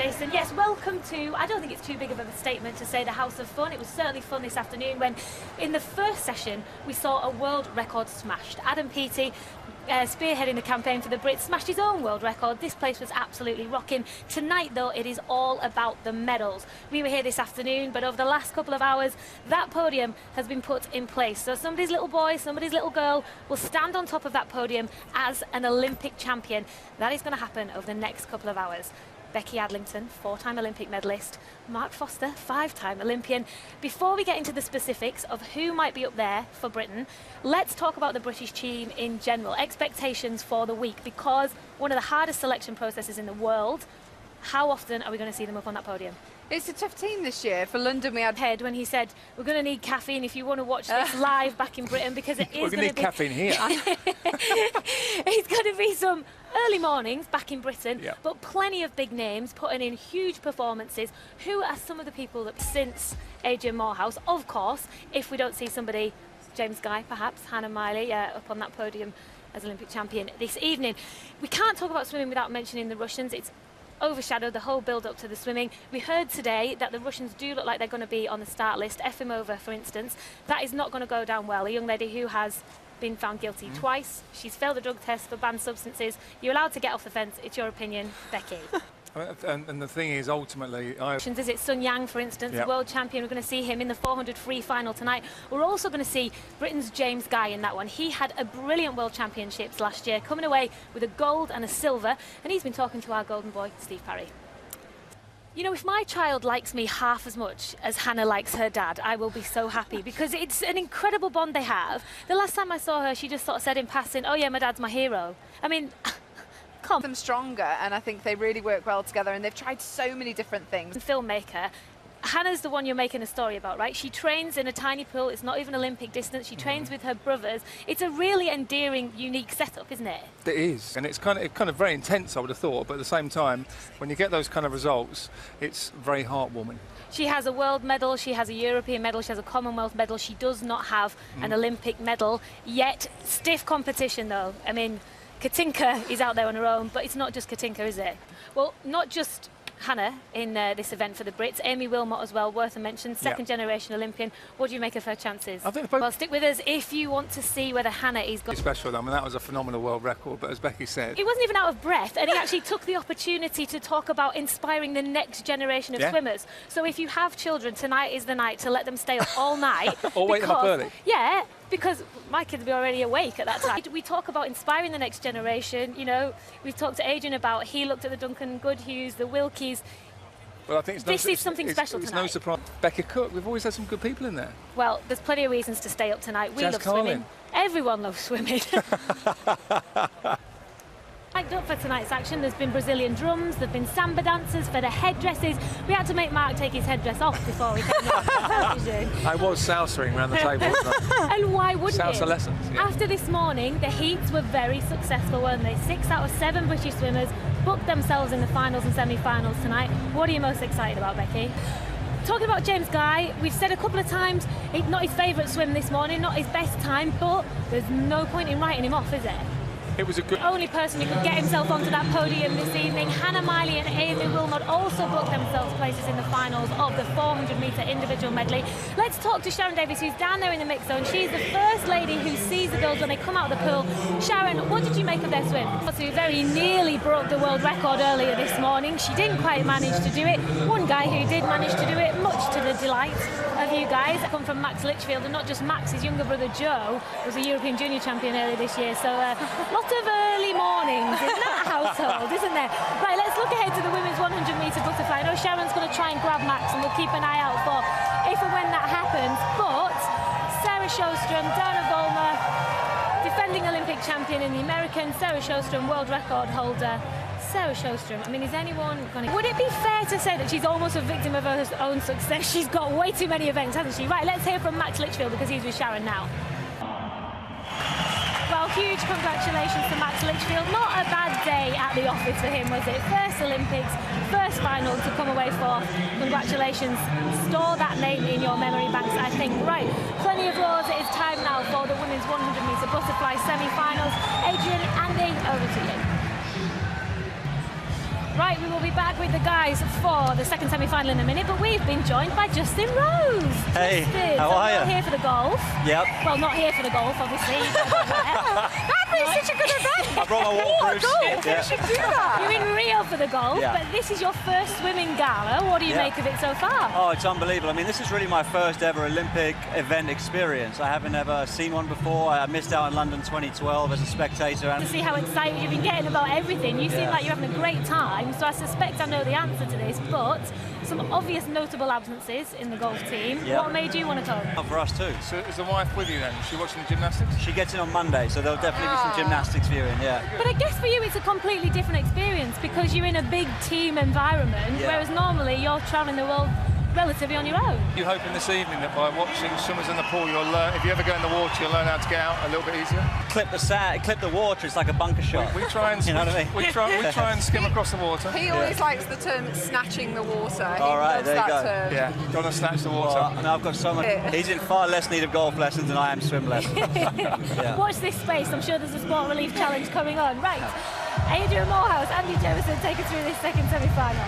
Jason. Yes, welcome to, I don't think it's too big of a statement to say, the House of Fun. It was certainly fun this afternoon when, in the first session, we saw a world record smashed. Adam Peaty, spearheading the campaign for the Brits, smashed his own world record. This place was absolutely rocking. Tonight, though, it is all about the medals. We were here this afternoon, but over the last couple of hours, that podium has been put in place. So somebody's little boy, somebody's little girl will stand on top of that podium as an Olympic champion. That is going to happen over the next couple of hours. Becky Adlington, 4-time Olympic medalist. Mark Foster, 5-time Olympian. Before we get into the specifics of who might be up there for Britain, let's talk about the British team in general. Expectations for the week, because one of the hardest selection processes in the world. How often are we going to see them up on that podium? It's a tough team this year. For London, we had Head when he said, we're going to need caffeine if you want to watch this live back in Britain, because it is we're going to need caffeine here. It's going to be some early mornings back in Britain, yeah, but plenty of big names putting in huge performances. Who are some of the people that, since Adrian Morehouse, of course, if we don't see somebody, James Guy perhaps, Hannah Miley up on that podium as Olympic champion this evening. We can't talk about swimming without mentioning the Russians. It's overshadowed the whole build-up to the swimming. We heard today that the Russians do look like they're going to be on the start list. Efimova, for instance, that is not going to go down well. A young lady who has been found guilty twice. She's failed a drug test for banned substances. You're allowed to get off the fence. It's your opinion, Becky. And the thing is, ultimately, Is it Sun Yang, for instance, yep, the world champion? We're going to see him in the 400 free final tonight. We're also going to see Britain's James Guy in that one. He had a brilliant world championships last year, coming away with a gold and a silver, and he's been talking to our golden boy, Steve Parry. You know, if my child likes me half as much as Hannah likes her dad, I will be so happy, because it's an incredible bond they have. The last time I saw her, she just sort of said in passing, oh yeah, my dad's my hero. I mean, come. them stronger, and I think they really work well together, and they've tried so many different things. Filmmaker, Hannah's the one you're making a story about, right? She trains in a tiny pool. It's not even Olympic distance. She trains with her brothers. It's a really endearing, unique setup, isn't it? it is, and it's kind of very intense, I would have thought, but at the same time, when you get those kind of results, it's very heartwarming. She has a world medal, she has a European medal, she has a Commonwealth medal. She does not have an Olympic medal yet. Stiff competition, though. I mean, Katinka is out there on her own, but it's not just Katinka, is it? Well, not just Hannah in this event for the Brits. Amy Wilmot as well, worth a mention, second-generation Olympian. What do you make of her chances? I think both. Well, stick with us if you want to see whether Hannah is got. Special. I mean, that was a phenomenal world record, but as Becky said, He wasn't even out of breath, and he actually took the opportunity to talk about inspiring the next generation of swimmers. So if you have children, tonight is the night to let them stay up all night. Or wake them up early. Yeah, because my kids will be already awake at that time. We talk about inspiring the next generation. You know, we've talked to Adrian about, he looked at the Duncan Goodhues, the Wilkies. well, I think This is something special it's tonight. no surprise. Becca Cook, we've always had some good people in there. Well, there's plenty of reasons to stay up tonight. We Jazz love Carlin. swimming. Everyone loves swimming. Hyped up for tonight's action. There's been Brazilian drums, there've been samba dancers for the headdresses. We had to make Mark take his headdress off before we came on television. I was sousering around the table. And why wouldn't Salsa you? lessons. Yeah. After this morning, the heats were very successful, weren't they? 6 out of 7 British swimmers booked themselves in the finals and semi-finals tonight. What are you most excited about, Becky? Talking about James Guy, we've said a couple of times, not his favourite swim this morning, not his best time, but there's no point in writing him off, is there? It was a good. The only person who could get himself onto that podium this evening. Hannah Miley and Amy Wilmot also booked themselves places in the finals of the 400-metre individual medley. Let's talk to Sharon Davies, who's down there in the mix zone. She's the first lady who sees the girls when they come out of the pool. Sharon, what did you make of their swim? Who very nearly broke the world record earlier this morning. She didn't quite manage to do it. One guy who did manage to do it, much to the delight of you guys. I come from Max Litchfield, and not just Max, his younger brother Joe was a European junior champion earlier this year. So lots of early mornings in that household, isn't there? Right, let's look ahead to the women's 100-metre butterfly. I know Sharon's going to try and grab Max, and we'll keep an eye out for if and when that happens. But Sarah Sjostrom, Dana Vollmer, defending Olympic champion in the American, Sarah Sjostrom, world record holder. Sarah Sjostrom, I mean, is anyone going to... Would it be fair to say that she's almost a victim of her own success? She's got way too many events, hasn't she? Right, let's hear from Max Litchfield, because he's with Sharon now. Well, huge congratulations to Max Litchfield. Not a bad day at the office for him, was it? First Olympics, first final to come away fourth. Congratulations. Store that name in your memory banks, I think. Right, plenty of roars. It is time now for the women's 100-metre butterfly semi-finals. Adrian, Andy, over to you. Right, we will be back with the guys for the second semi-final in a minute, but we've been joined by Justin Rose. Hey, Justin, how are you're you? here for the golf. Yep. Well, not here for the golf, obviously. That was such a good event. I brought my waterproofs. You should do that. You're in Rio for the golf, Yeah. but this is your first swimming gala. What do you Yeah. make of it so far? Oh, it's unbelievable. I mean, this is really my first ever Olympic event experience. I haven't ever seen one before. I missed out in London 2012 as a spectator. To see how excited you've been getting about everything. You seem Yeah. like you're having a great time, so I suspect I know the answer to this, but some obvious notable absences in the golf team. Yeah. What made you want to come? Oh, for us too. So is the wife with you then? Is she watching the gymnastics? She gets in on Monday, so there'll definitely be some gymnastics viewing, yeah. But I guess for you it's a completely different experience because you're in a big team environment, Yeah. whereas normally you're travelling the world relatively on your own. You hoping this evening that by watching swimmers in the pool, you'll learn, if you ever go in the water, you'll learn how to get out a little bit easier? Clip the sand, clip the water, it's like a bunker shot. We try and You know what I mean? we try and skim across the water. He always likes the term snatching the water. All He right, loves there you that go. term. Yeah, got to snatch the water. Well, and I've got so much. He's in far less need of golf lessons than I am swim lessons. Yeah. Watch this space, I'm sure there's a sport relief challenge coming on. Right, Adrian Morehouse, Andy Jemison, take us through this second semi-final.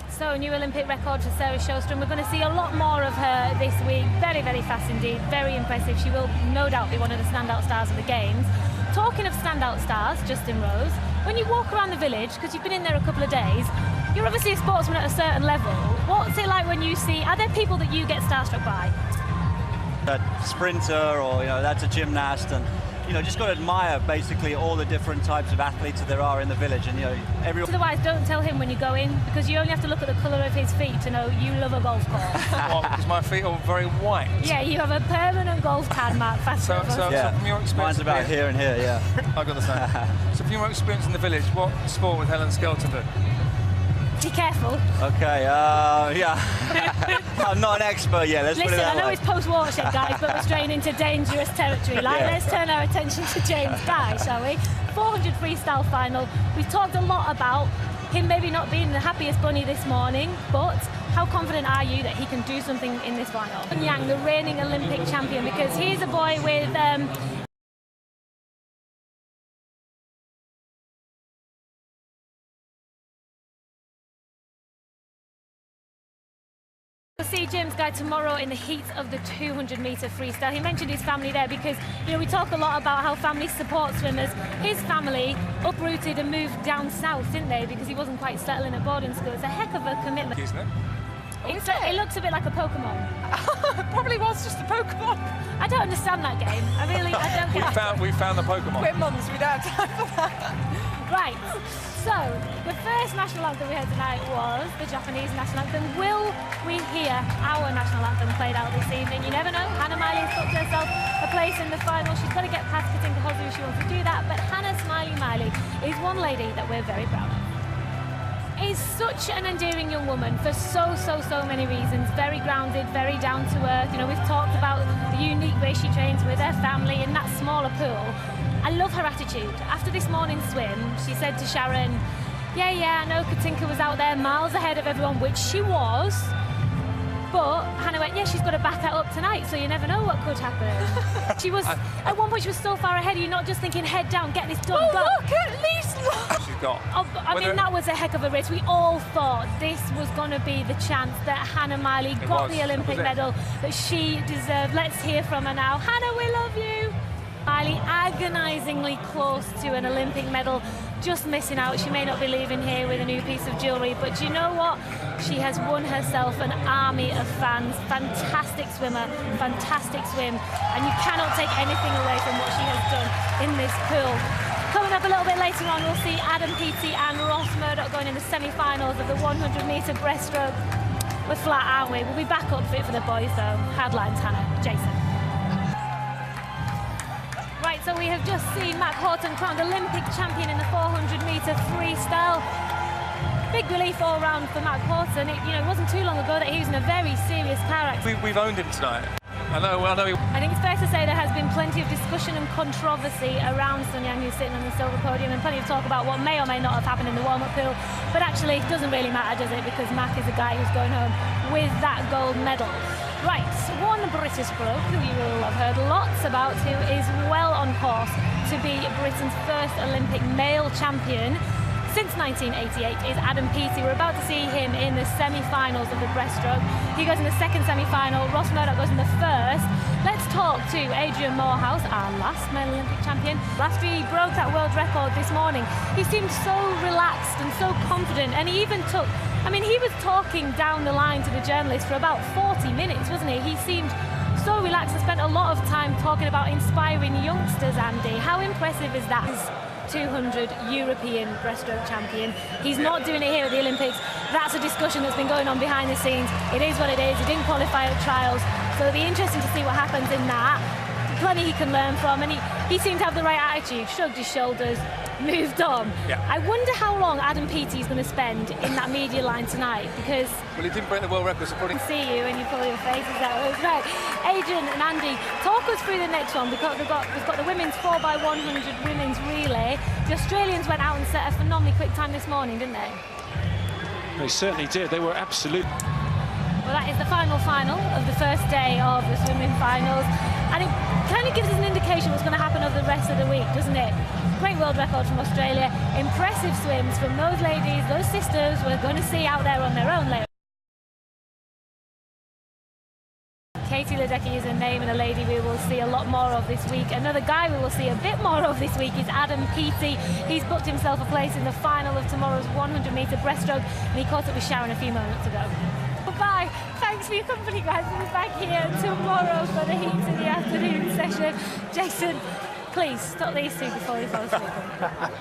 So, a new Olympic record for Sarah Sjostrom. We're going to see a lot more of her this week. Very, very fast indeed. Very impressive. She will no doubt be one of the standout stars of the Games. Talking of standout stars, Justin Rose, when you walk around the village, because you've been in there a couple of days, you're obviously a sportsman at a certain level. What's it like when you see, are there people that you get starstruck by? A sprinter or, that's a gymnast, and, just got to admire basically all the different types of athletes that there are in the village, and, everyone. Otherwise, don't tell him when you go in, because you only have to look at the colour of his feet to know you love a golf course. Because my feet are very white. Yeah, you have a permanent golf tan mark. So from your experience, Mine's about here and here, yeah. I got the same. So from your experience in the village, what sport would Helen Skelton do? Be careful. Okay, yeah. I'm not an expert yet, let's put it Listen, I that know way. it's post-watershed, guys, but we're straying into dangerous territory. Let's turn our attention to James Guy, shall we? 400 freestyle final. We've talked a lot about him maybe not being the happiest bunny this morning, but how confident are you that he can do something in this final? Yang, the reigning Olympic champion, because he's a boy with We'll see James Guy tomorrow in the heat of the 200-metre freestyle. He mentioned his family there because, we talk a lot about how families support swimmers. His family uprooted and moved down south, didn't they? Because he wasn't quite settling at boarding school. It's a heck of a commitment. Isn't it? It looks a bit like a Pokemon. Probably was just a Pokemon. I don't understand that game. I don't get it. We found the Pokemon. We're mums, we don't have time for that. Right, so the first national anthem we heard tonight was the Japanese national anthem. Will we hear our national anthem played out this evening? You never know. Hannah Miley has booked herself a place in the final. She's got to get past Katinka Hozu if she wants to do that, but Hannah Smiley Miley is one lady that we're very proud of. Is such an endearing young woman for so many reasons. Very grounded, very down to earth. We've talked about the unique way she trains with her family in that smaller pool. I love her attitude. After this morning's swim, she said to Sharon, yeah, I know Katinka was out there miles ahead of everyone, which she was, but Hannah went, yeah, she's got to back that up tonight, so you never know what could happen. She was, at one point she was so far ahead, you're not just thinking, head down, get this done. Look, at least look. She's got. That was a heck of a race. We all thought this was going to be the chance that Hannah Miley got the Olympic medal that she deserved. Let's hear from her now. Hannah, we love you. Miley agonisingly close to an Olympic medal, just missing out. She may not be leaving here with a new piece of jewellery, but you know what? She has won herself an army of fans. Fantastic swimmer, fantastic swim, and you cannot take anything away from what she has done in this pool. Coming up a little bit later on, we'll see Adam Peaty and Ross Murdoch going in the semi-finals of the 100-metre breaststroke. We're flat, aren't we? We'll be back up fit for the boys, though. Headlines, Hannah. Jason. Right, so we have just seen Matt Horton crowned Olympic champion in the 400-metre freestyle. Big relief all round for Matt Horton. It wasn't too long ago that he was in a very serious car accident. We've owned him tonight. I know. I think it's fair to say there has been plenty of discussion and controversy around Sun Yang, who's sitting on the silver podium, and plenty of talk about what may or may not have happened in the warm-up pool. But actually, it doesn't really matter, does it? Because Mac is a guy who's going home with that gold medal. Right, one British bloke who you will have heard lots about, who is well on course to be Britain's first Olympic male champion. since 1988 is Adam Peaty. We're about to see him in the semi-finals of the breaststroke. He goes in the second semi-final, Ross Murdoch goes in the first. Let's talk to Adrian Morehouse, our last male Olympic champion. After he broke that world record this morning, he seemed so relaxed and so confident, and he even took, I mean, he was talking down the line to the journalists for about 40 minutes, wasn't he? He seemed so relaxed and spent a lot of time talking about inspiring youngsters, Andy. How impressive is that? 200 European breaststroke champion. He's not doing it here at the Olympics. That's a discussion that's been going on behind the scenes. It is what it is. He didn't qualify at trials, so it'll be interesting to see what happens in that. Plenty he can learn from, and he seemed to have the right attitude, shrugged his shoulders, moved on. Yeah. I wonder how long Adam Peaty is going to spend in that media line tonight, because Well, he didn't break the world record, so I probably... can see you and you pull your faces out. That's right. Adrian and Andy, talk us through the next one, because we've got the women's 4x100 women's relay. The Australians went out and set a phenomenally quick time this morning, didn't they? They certainly did. They were absolute. Well, that is the final of the first day of the swimming finals, and it kind of gives us an indication what's going to happen over the rest of the week, doesn't it? Great world record from Australia, impressive swims from those ladies, those sisters we're going to see out there on their own later. Katie Ledecky is a name and a lady we will see a lot more of this week. Another guy we will see a bit more of this week is Adam Peaty. He's booked himself a place in the final of tomorrow's 100-metre breaststroke, and he caught up with Sharon a few moments ago. Bye. Thanks for your company, guys. We'll be back here tomorrow for the heats in the afternoon session. Jason, please stop these two before they fall asleep.